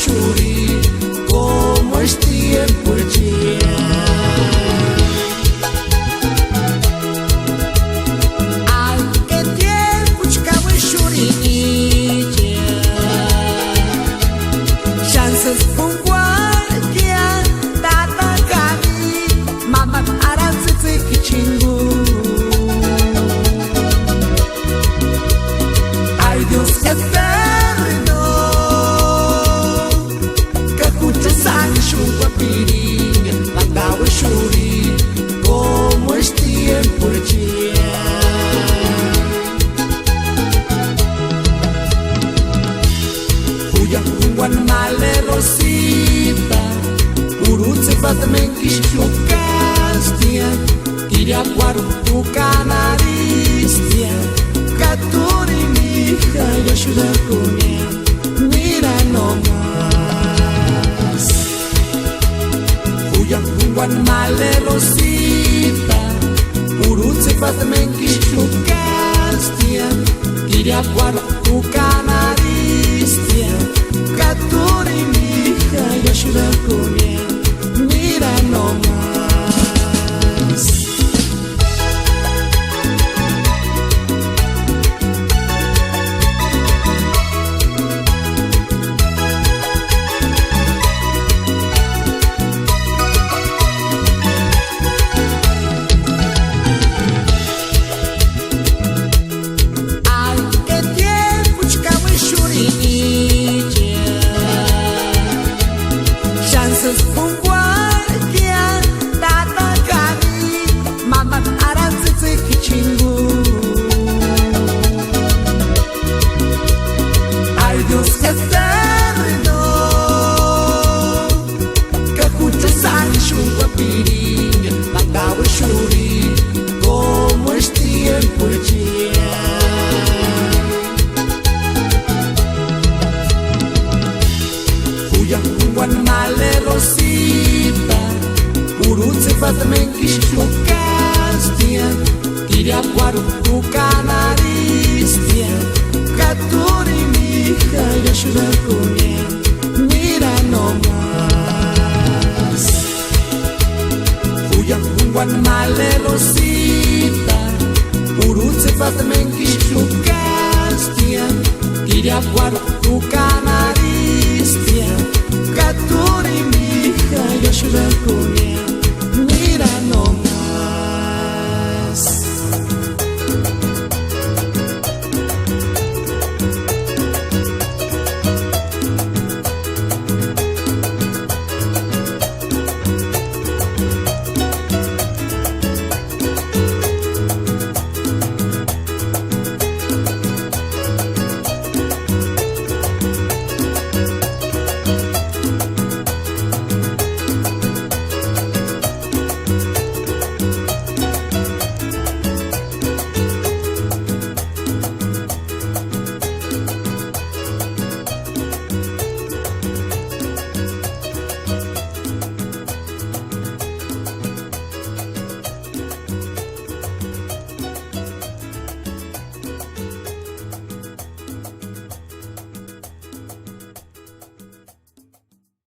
shuri, como es tiempo ya. Ai, que tiempo como es shuri ya. Chances con guardia, tata kami, mama aranze kichingu. Ai Dios eterno, que escucha sangre chupa piringa, mandao shuri, como es tiempo ya. Huya kunguan male rosita, urutse fatmen kishukastia, iria guaru tu canaristia, katuri mija y ayuda con él, mira nomás. Huya kunguan male rosita, urutse fatmen kishukastia, iria guaru tu canaristia, katuri mija y ayuda con él, mira nomás. Ai, que tiempo como es shuri ya. Chances con guardia, tata kami, mama aranze kichingu. Ay Dios eterno, que escucha sangre chupa piringa, mandao shuri, como es tiempo ya. Huya kunguan male rosita, urutse fatmen kishukastia, iria guaru tu canaristia, katuri mija y ayuda con él, mira nomás. Huya kunguan male rosita, urutse fatmen kishukastia, iria guaru